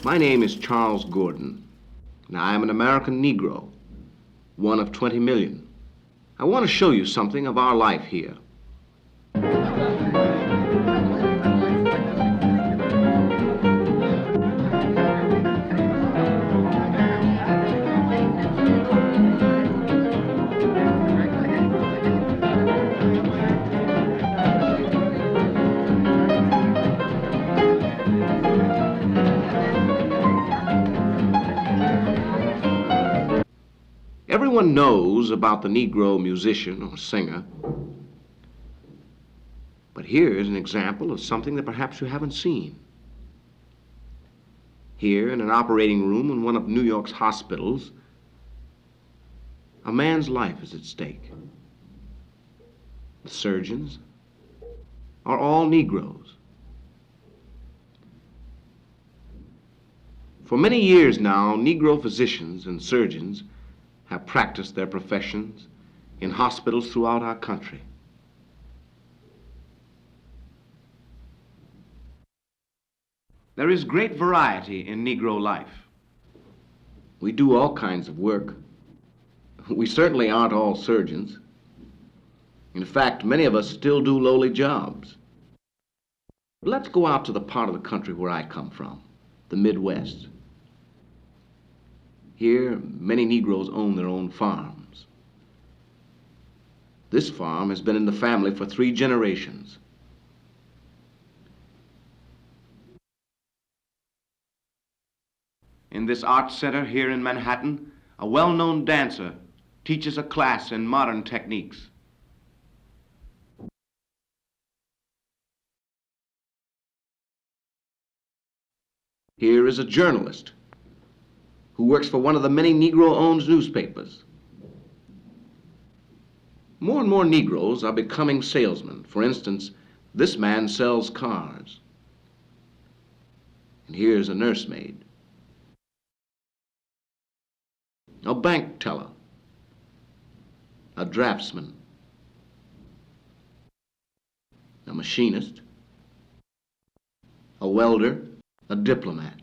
My name is Charles Gordone, and I am an American Negro, one of 20 million. I want to show you something of our life here. Everyone knows about the Negro musician or singer, but here is an example of something that perhaps you haven't seen. Here in an operating room in one of New York's hospitals, a man's life is at stake. The surgeons are all Negroes. For many years now, Negro physicians and surgeons have practiced their professions in hospitals throughout our country. There is great variety in Negro life. We do all kinds of work. We certainly aren't all surgeons. In fact, many of us still do lowly jobs. But let's go out to the part of the country where I come from, the Midwest. Here, many Negroes own their own farms. This farm has been in the family for 3 generations. In this art center here in Manhattan, a well-known dancer teaches a class in modern techniques. Here is a journalist who works for one of the many Negro-owned newspapers. More and more Negroes are becoming salesmen. For instance, this man sells cars. And here's a nursemaid, a bank teller, a draftsman, a machinist, a welder, a diplomat.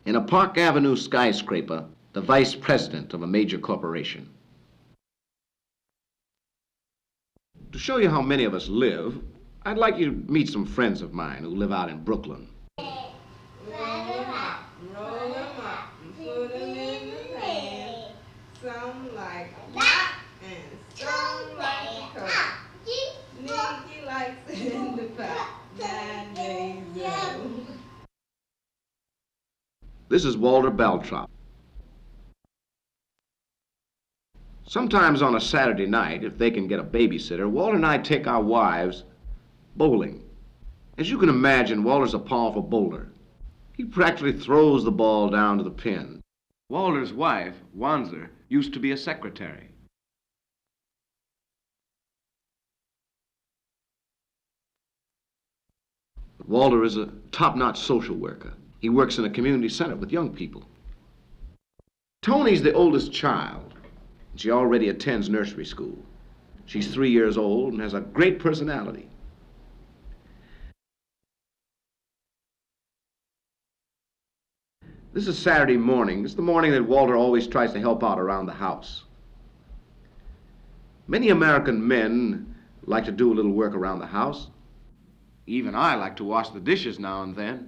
In a Park Avenue skyscraper, the vice president of a major corporation. To show you how many of us live, I'd like you to meet some friends of mine who live out in Brooklyn. Roll 'em up, and put 'em in the pan. Some like that and some like coke. Nikki likes it in the pot. 9 days old. This is Walter Beltrop. Sometimes on a Saturday night, if they can get a babysitter, Walter and I take our wives bowling. As you can imagine, Walter's a powerful bowler. He practically throws the ball down to the pin. Walter's wife, Wanzer, used to be a secretary. But Walter is a top-notch social worker. He works in a community center with young people. Tony's the oldest child. She already attends nursery school. She's 3 years old and has a great personality. This is Saturday morning. It's the morning that Walter always tries to help out around the house. Many American men like to do a little work around the house. Even I like to wash the dishes now and then.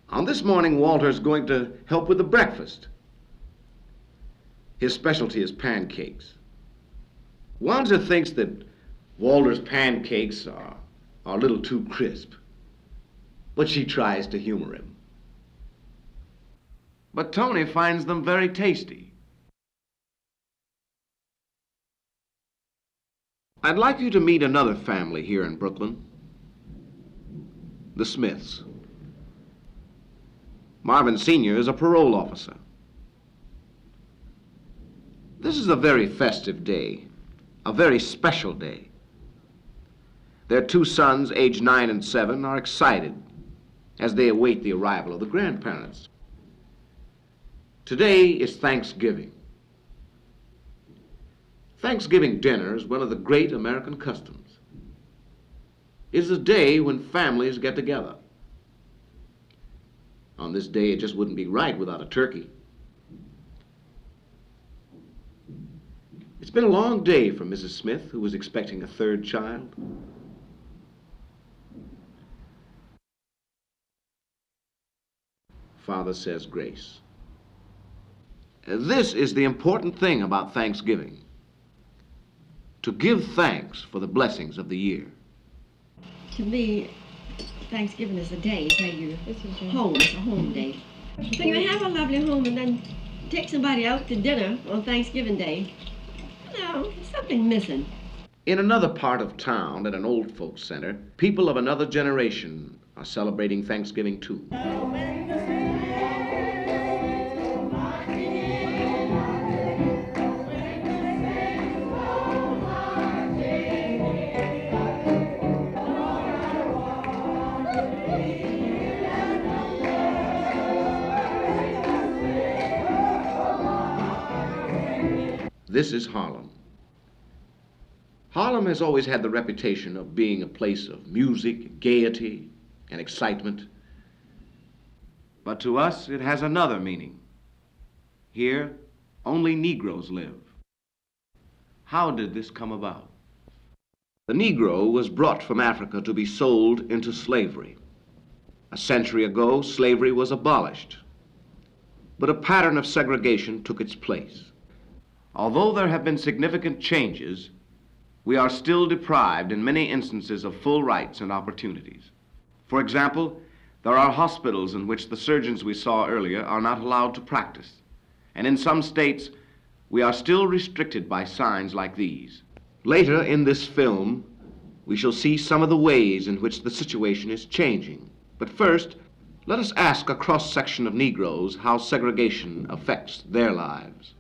On this morning, Walter's going to help with the breakfast. His specialty is pancakes. Wanzer thinks that Walter's pancakes are a little too crisp, but she tries to humor him. But Tony finds them very tasty. I'd like you to meet another family here in Brooklyn, the Smiths. Marvin Sr. is a parole officer. This is a very festive day, a very special day. Their 2 sons, aged 9 and 7, are excited as they await the arrival of the grandparents. Today is Thanksgiving. Thanksgiving dinner is one of the great American customs. It is a day when families get together. On this day, it just wouldn't be right without a turkey. It's been a long day for Mrs. Smith, who was expecting a third child. Father says grace. This is the important thing about Thanksgiving: to give thanks for the blessings of the year. To me, Thanksgiving is a day where you home. It's a home day. So you have a lovely home and then take somebody out to dinner on Thanksgiving Day. No, something missing. In another part of town, at an old folks center, people of another generation are celebrating Thanksgiving too. This is Harlem. Harlem has always had the reputation of being a place of music, gaiety, and excitement. But to us, it has another meaning. Here, only Negroes live. How did this come about? The Negro was brought from Africa to be sold into slavery. A century ago, slavery was abolished, but a pattern of segregation took its place. Although there have been significant changes, we are still deprived in many instances of full rights and opportunities. For example, there are hospitals in which the surgeons we saw earlier are not allowed to practice. And in some states, we are still restricted by signs like these. Later in this film, we shall see some of the ways in which the situation is changing. But first, let us ask a cross-section of Negroes how segregation affects their lives.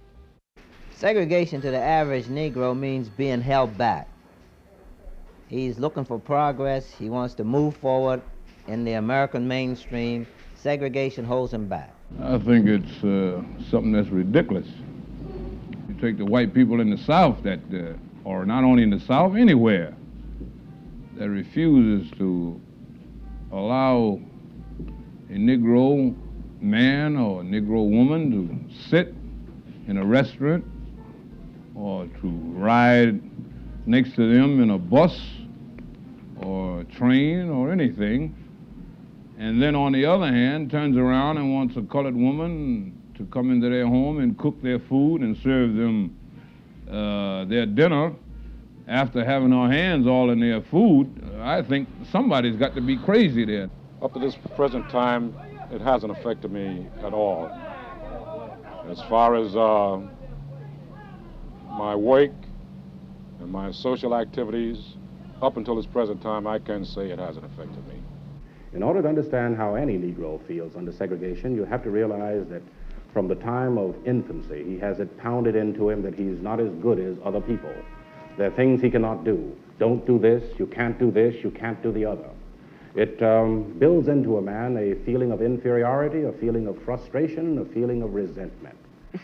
Segregation to the average Negro means being held back. He's looking for progress. He wants to move forward in the American mainstream. Segregation holds him back. I think it's something that's ridiculous. You take the white people in the South that, or not only in the South, anywhere, that refuses to allow a Negro man or a Negro woman to sit in a restaurant or to ride next to them in a bus or a train or anything, and then on the other hand turns around and wants a colored woman to come into their home and cook their food and serve them their dinner after having our hands all in their food. I think somebody's got to be crazy there. Up to this present time, it hasn't affected me at all. As far as my work and my social activities, up until this present time, I can say it hasn't affected me. In order to understand how any Negro feels under segregation, you have to realize that from the time of infancy, he has it pounded into him that he's not as good as other people. There are things he cannot do. Don't do this, you can't do this, you can't do the other. It builds into a man a feeling of inferiority, a feeling of frustration, a feeling of resentment.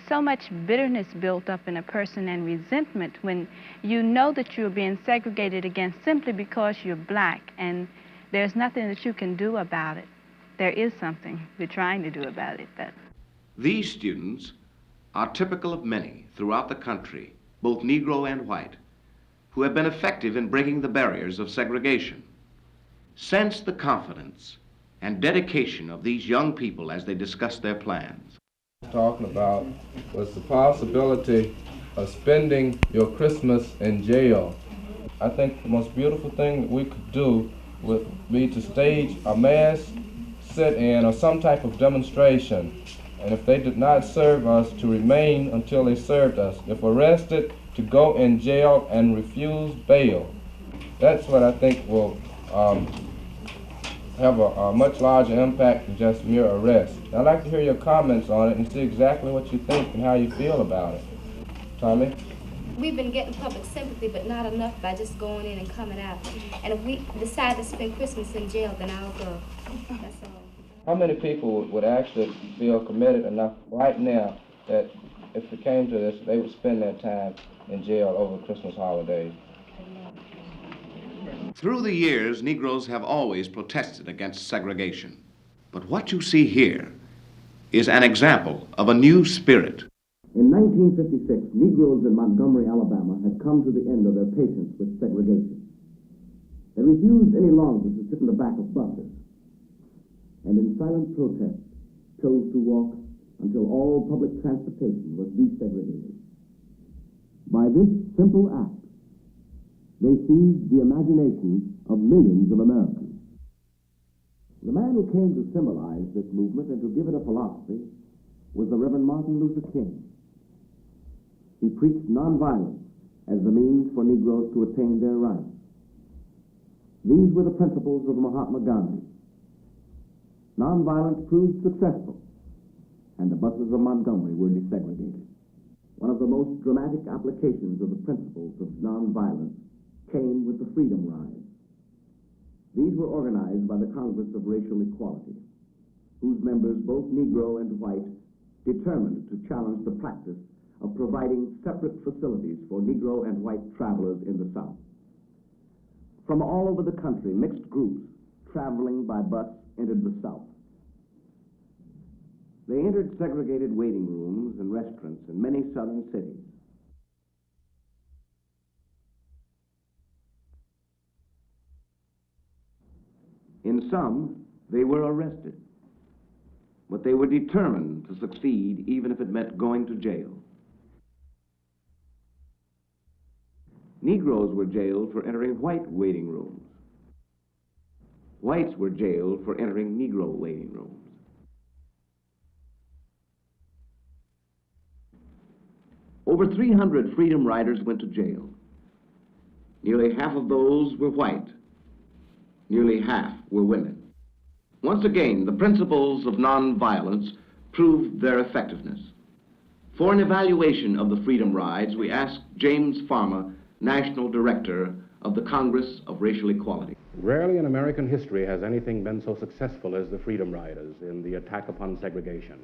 So much bitterness built up in a person and resentment when you know that you're being segregated against simply because you're black and there's nothing that you can do about it. There is something you're trying to do about it. These students are typical of many throughout the country, both Negro and white, who have been effective in breaking the barriers of segregation. Sense the confidence and dedication of these young people as they discuss their plans. Talking about was the possibility of spending your Christmas in jail. I think the most beautiful thing that we could do would be to stage a mass sit-in or some type of demonstration. And if they did not serve us, to remain until they served us. If arrested, to go in jail and refuse bail. That's what I think will have a much larger impact than just mere arrest. I'd like to hear your comments on it and see exactly what you think and how you feel about it. Tommy? We've been getting public sympathy, but not enough by just going in and coming out. And if we decide to spend Christmas in jail, then I'll go. That's all. How many people would actually feel committed enough right now that if it came to this, they would spend their time in jail over the Christmas holidays? Through the years, Negroes have always protested against segregation. But what you see here is an example of a new spirit. In 1956, Negroes in Montgomery, Alabama had come to the end of their patience with segregation. They refused any longer to sit in the back of buses, and in silent protest chose to walk until all public transportation was desegregated. By this simple act, they seized the imagination of millions of Americans. The man who came to symbolize this movement and to give it a philosophy was the Reverend Martin Luther King. He preached nonviolence as the means for Negroes to attain their rights. These were the principles of Mahatma Gandhi. Nonviolence proved successful, and the buses of Montgomery were desegregated. One of the most dramatic applications of the principles of nonviolence came with the Freedom Rides. These were organized by the Congress of Racial Equality, whose members, both Negro and white, determined to challenge the practice of providing separate facilities for Negro and white travelers in the South. From all over the country, mixed groups traveling by bus entered the South. They entered segregated waiting rooms and restaurants in many southern cities. In some, they were arrested, but they were determined to succeed even if it meant going to jail. Negroes were jailed for entering white waiting rooms. Whites were jailed for entering Negro waiting rooms. Over 300 Freedom Riders went to jail. Nearly half of those were white. Nearly half were women. Once again, the principles of nonviolence proved their effectiveness. For an evaluation of the Freedom Rides, we asked James Farmer, National Director of the Congress of Racial Equality. Rarely in American history has anything been so successful as the Freedom Riders in the attack upon segregation.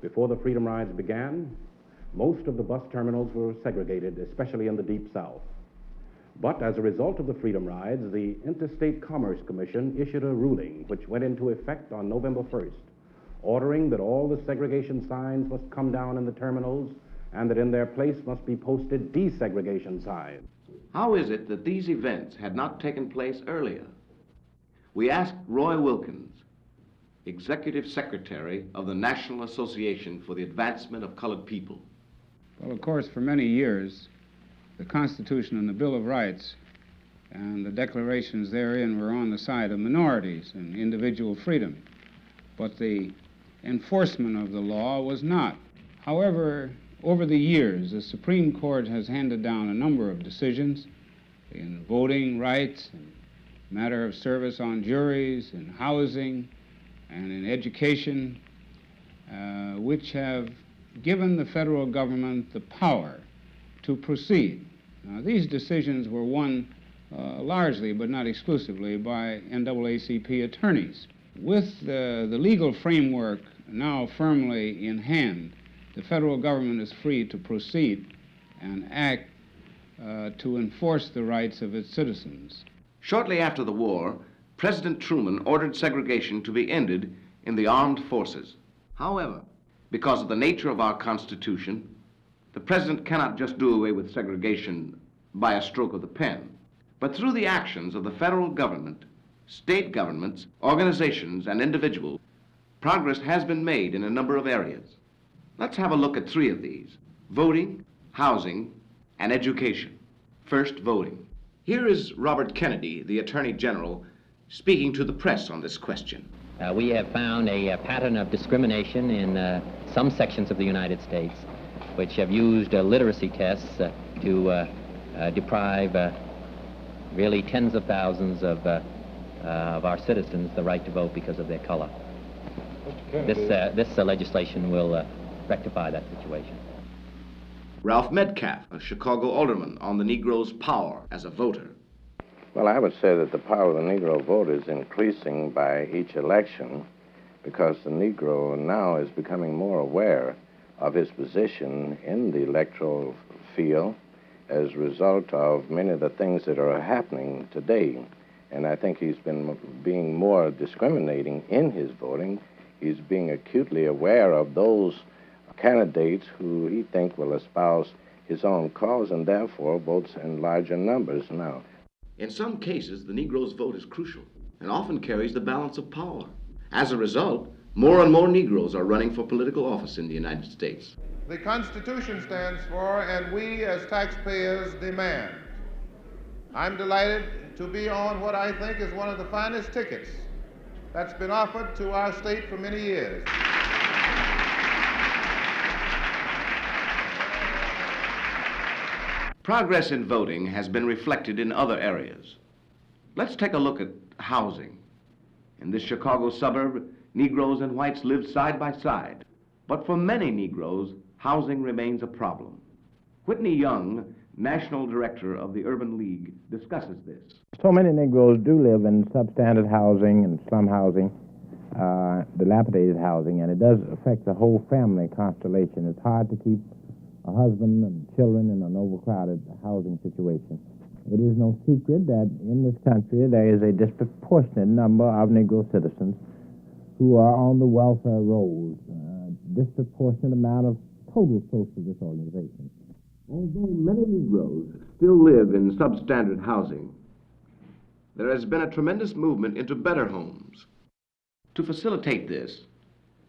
Before the Freedom Rides began, most of the bus terminals were segregated, especially in the Deep South. But as a result of the Freedom Rides, the Interstate Commerce Commission issued a ruling which went into effect on November 1st, ordering that all the segregation signs must come down in the terminals and that in their place must be posted desegregation signs. How is it that these events had not taken place earlier? We asked Roy Wilkins, Executive Secretary of the National Association for the Advancement of Colored People. Well, of course, for many years, the Constitution and the Bill of Rights and the declarations therein were on the side of minorities and individual freedom, but the enforcement of the law was not. However, over the years, the Supreme Court has handed down a number of decisions in voting rights, in matter of service on juries, in housing, and in education, which have given the federal government the power to proceed. Now, these decisions were won largely, but not exclusively, by NAACP attorneys. With the legal framework now firmly in hand, the federal government is free to proceed and act to enforce the rights of its citizens. Shortly after the war, President Truman ordered segregation to be ended in the armed forces. However, because of the nature of our Constitution, the President cannot just do away with segregation by a stroke of the pen, but through the actions of the federal government, state governments, organizations, and individuals, progress has been made in a number of areas. Let's have a look at three of these: voting, housing, and education. First, voting. Here is Robert Kennedy, the Attorney General, speaking to the press on this question. We have found a pattern of discrimination in some sections of the United States, which have used literacy tests to deprive really tens of thousands of our citizens the right to vote because of their color. This legislation will rectify that situation. Ralph Metcalfe, a Chicago alderman, on the Negro's power as a voter. Well, I would say that the power of the Negro vote is increasing by each election because the Negro now is becoming more aware of his position in the electoral field as a result of many of the things that are happening today. And I think he's been being more discriminating in his voting He's being acutely aware of those candidates who he thinks will espouse his own cause and therefore votes in larger numbers now. In some cases, the Negro's vote is crucial and often carries the balance of power. As a result, more and more Negroes are running for political office in the United States. The Constitution stands for, and we as taxpayers demand. I'm delighted to be on what I think is one of the finest tickets that's been offered to our state for many years. Progress in voting has been reflected in other areas. Let's take a look at housing. In this Chicago suburb, Negroes and whites live side by side. But for many Negroes, housing remains a problem. Whitney Young, National Director of the Urban League, discusses this. So many Negroes do live in substandard housing and slum housing, dilapidated housing, and it does affect the whole family constellation. It's hard to keep a husband and children in an overcrowded housing situation. It is no secret that in this country there is a disproportionate number of Negro citizens who are on the welfare rolls, disproportionate amount of total social disorganization. Although many Negroes still live in substandard housing, there has been a tremendous movement into better homes. To facilitate this,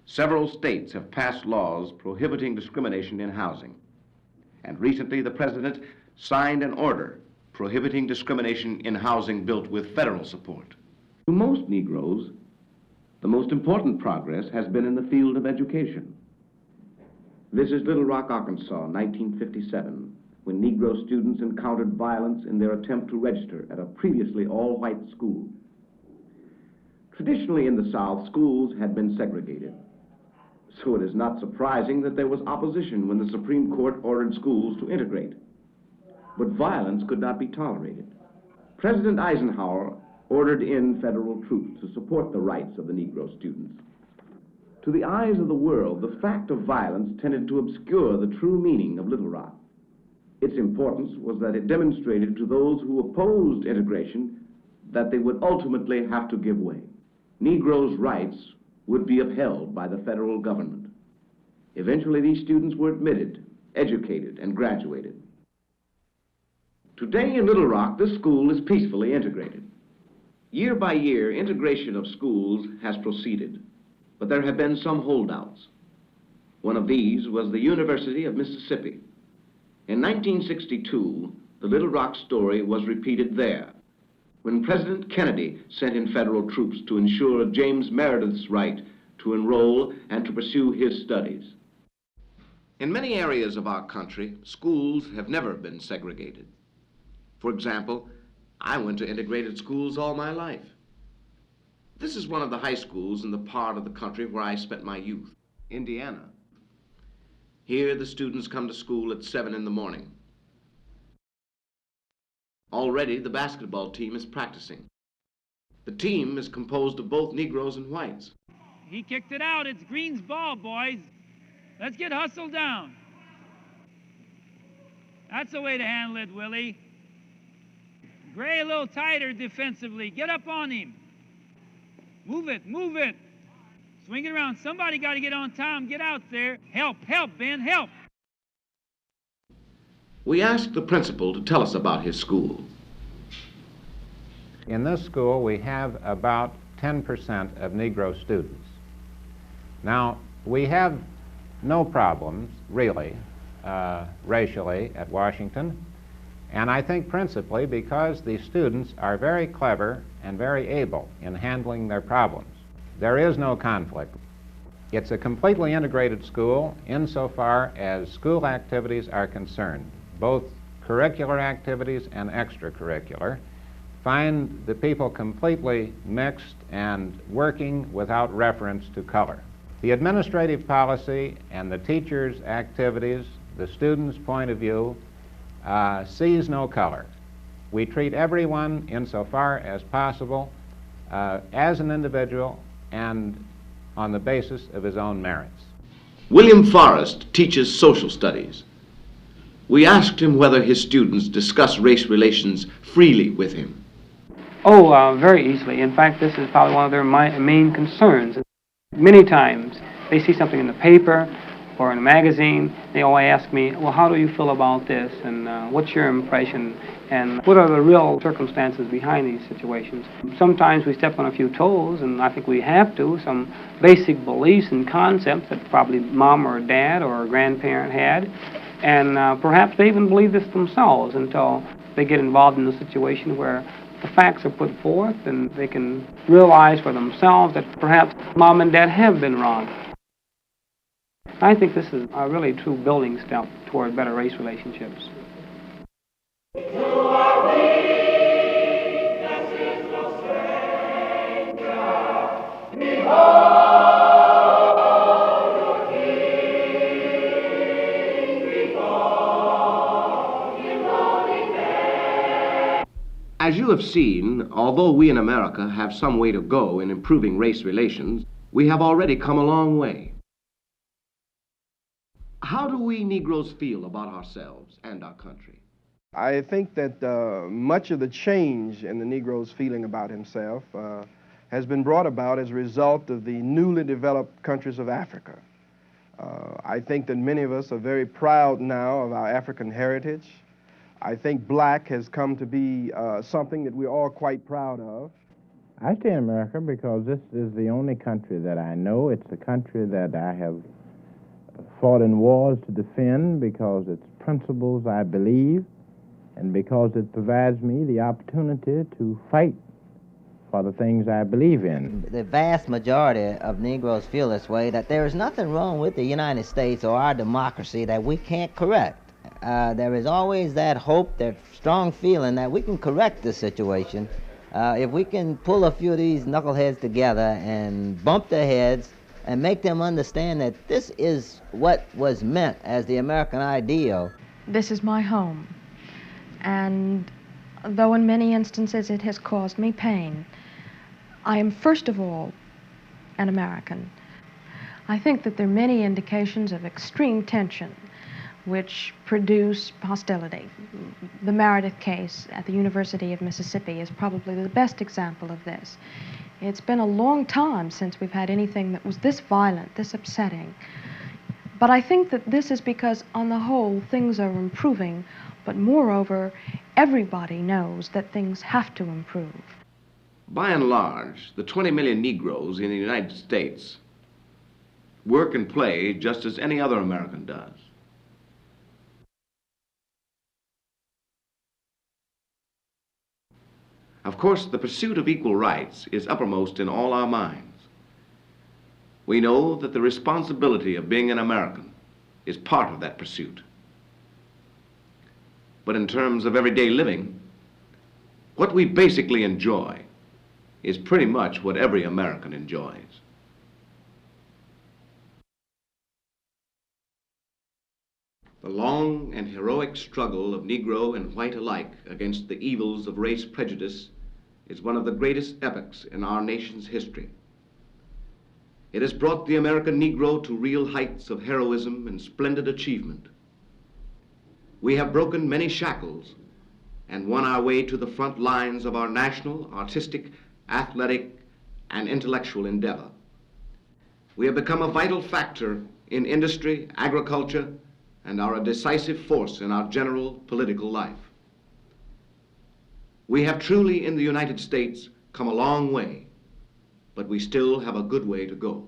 several states have passed laws prohibiting discrimination in housing. And recently, the President signed an order prohibiting discrimination in housing built with federal support. To most Negroes, the most important progress has been in the field of education. This is Little Rock, Arkansas, 1957, when Negro students encountered violence in their attempt to register at a previously all-white school. Traditionally in the South, schools had been segregated. So it is not surprising that there was opposition when the Supreme Court ordered schools to integrate. But violence could not be tolerated. President Eisenhower ordered in federal troops to support the rights of the Negro students. To the eyes of the world, the fact of violence tended to obscure the true meaning of Little Rock. Its importance was that it demonstrated to those who opposed integration that they would ultimately have to give way. Negroes' rights would be upheld by the federal government. Eventually, these students were admitted, educated, and graduated. Today in Little Rock, this school is peacefully integrated. Year by year, integration of schools has proceeded, but there have been some holdouts. One of these was the University of Mississippi. In 1962, the Little Rock story was repeated there, when President Kennedy sent in federal troops to ensure James Meredith's right to enroll and to pursue his studies. In many areas of our country, schools have never been segregated. For example, I went to integrated schools all my life. This is one of the high schools in the part of the country where I spent my youth, Indiana. Here, the students come to school at 7 in the morning. Already, the basketball team is practicing. The team is composed of both Negroes and whites. He kicked it out. It's Green's ball, boys. Let's get hustled down. That's the way to handle it, Willie. Gray a little tighter defensively. Get up on him. Move it, move it. Swing it around. Somebody got to get on time. Get out there. Help, help, Ben, help. We asked the principal to tell us about his school. In this school, we have about 10% of Negro students. Now, we have no problems, really, racially at Washington, and I think principally because the students are very clever and very able in handling their problems. There is no conflict. It's a completely integrated school insofar as school activities are concerned, both curricular activities and extracurricular. Find the people completely mixed and working without reference to color. The administrative policy and the teachers' activities, the students' point of view, sees no color. We treat everyone insofar as possible as an individual and on the basis of his own merits. William Forrest teaches social studies. We asked him whether his students discuss race relations freely with him. Oh, very easily. In fact, this is probably one of their main concerns. Many times they see something in the paper or in a magazine, they always ask me, well, how do you feel about this, and what's your impression, and what are the real circumstances behind these situations? Sometimes we step on a few toes, and I think we have to, some basic beliefs and concepts that probably mom or dad or a grandparent had, and perhaps they even believe this themselves until they get involved in a situation where the facts are put forth and they can realize for themselves that perhaps mom and dad have been wrong. I think this is a really true building step toward better race relationships. As you have seen, although we in America have some way to go in improving race relations, we have already come a long way. How do we Negroes feel about ourselves and our country? I think that much of the change in the Negro's feeling about himself has been brought about as a result of the newly developed countries of Africa. I think that many of us are very proud now of our African heritage. I think black has come to be something that we're all quite proud of. I stay in America because this is the only country that I know. It's the country that I have fought in wars to defend because its principles I believe, and because it provides me the opportunity to fight for the things I believe in. The vast majority of Negroes feel this way, that there is nothing wrong with the United States or our democracy that we can't correct. There is always that hope, that strong feeling that we can correct the situation if we can pull a few of these knuckleheads together and bump their heads and make them understand that this is what was meant as the American ideal. This is my home, and though in many instances it has caused me pain, I am first of all an American. I think that there are many indications of extreme tension which produce hostility. The Meredith case at the University of Mississippi is probably the best example of this. It's been a long time since we've had anything that was this violent, this upsetting. But I think that this is because, on the whole, things are improving, but moreover, everybody knows that things have to improve. By and large, the 20 million Negroes in the United States work and play just as any other American does. Of course, the pursuit of equal rights is uppermost in all our minds. We know that the responsibility of being an American is part of that pursuit. But in terms of everyday living, what we basically enjoy is pretty much what every American enjoys. The long and heroic struggle of Negro and white alike against the evils of race prejudice is one of the greatest epochs in our nation's history. It has brought the American Negro to real heights of heroism and splendid achievement. We have broken many shackles and won our way to the front lines of our national, artistic, athletic, and intellectual endeavor. We have become a vital factor in industry, agriculture, and are a decisive force in our general political life. We have truly, in the United States, come a long way, but we still have a good way to go.